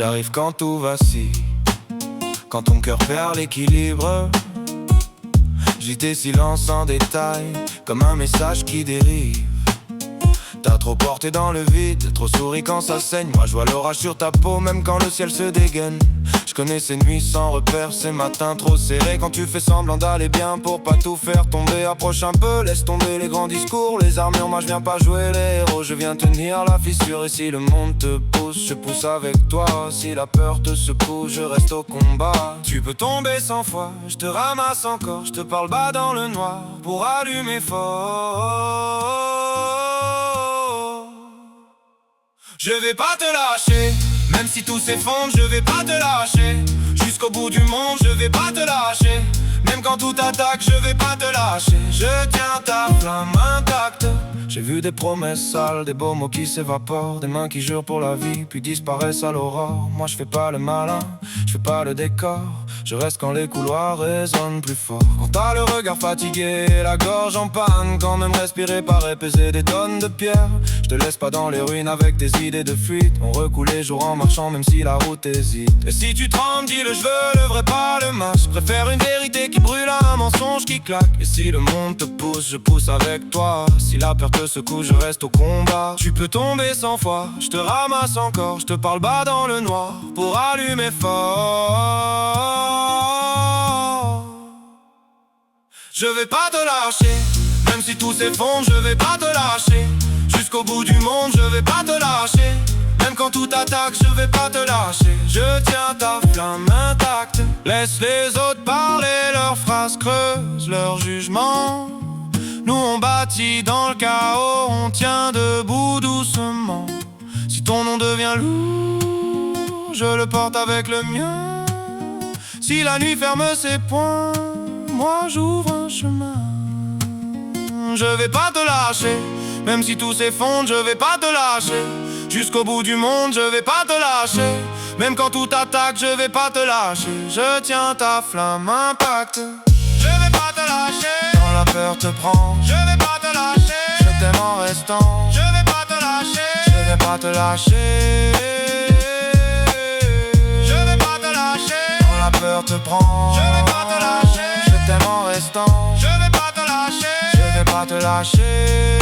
J'arrive quand tout vacille, quand ton cœur perd l'équilibre. J'lis tes silences en détail, comme un message qui dérive. T'as trop porté dans le vide, trop souri quand ça saigne. Moi je vois l'orage sur ta peau, même quand le ciel se dégaine. Je connais ces nuits sans repère, ces matins trop serrés. Quand tu fais semblant d'aller bien pour pas tout faire tomber. Approche un peu, laisse tomber les grands discours, les armures. Moi je viens pas jouer les héros, je viens tenir la fissure. Et si le monde te pousse, je pousse avec toi. Si la peur te secoue, je reste au combat. Tu peux tomber 100 fois, je te ramasse encore. Je te parle bas dans le noir, pour allumer fort. Je vais pas te lâcher, même si tout s'effondre, je vais pas te lâcher. Jusqu'au bout du monde, je vais pas te lâcher. Même quand tout attaque, je vais pas te lâcher. Je tiens ta flamme intacte. J'ai vu des promesses sales, des beaux mots qui s'évaporent, des mains qui jurent pour la vie, puis disparaissent à l'aurore. Moi je fais pas le malin, je fais pas le décor. Je reste quand les couloirs résonnent plus fort. Quand t'as le regard fatigué et la gorge en panne, quand même respirer paraît peser des tonnes de pierres. Je te laisse pas dans les ruines avec des idées de fuite. On recoule les jours en marchant même si la route hésite. Et si tu trembles, dis-le, je veux le vrai, pas le masque. Je préfère une vérité qui brûle à un mensonge qui claque. Et si le monde te pousse, je pousse avec toi. Si la peur te secoue, je reste au combat. Tu peux tomber 100 fois, je te ramasse encore. Je te parle bas dans le noir, pour allumer fort. Je vais pas te lâcher, même si tout s'effondre, je vais pas te lâcher. Jusqu'au bout du monde, je vais pas te lâcher. Même quand tout attaque, je vais pas te lâcher. Je tiens ta flamme intacte. Laisse les autres parler, leurs phrases creusent leur jugement. Nous on bâtit dans le chaos, on tient debout doucement. Si ton nom devient lourd, je le porte avec le mien. Si la nuit ferme ses poings, moi j'ouvre un chemin. Je vais pas te lâcher, même si tout s'effondre, je vais pas te lâcher. Jusqu'au bout du monde, je vais pas te lâcher. Même quand tout attaque, je vais pas te lâcher. Je tiens ta flamme intacte. Je vais pas te lâcher. Quand la peur te prend, je vais pas te lâcher. Je t'aime en restant, je vais pas te lâcher. Je vais pas te lâcher. Je vais pas te lâcher. Quand la peur te prend, je vais pas te lâcher. Je t'aime en restant, je vais pas te lâcher. Je vais pas te lâcher.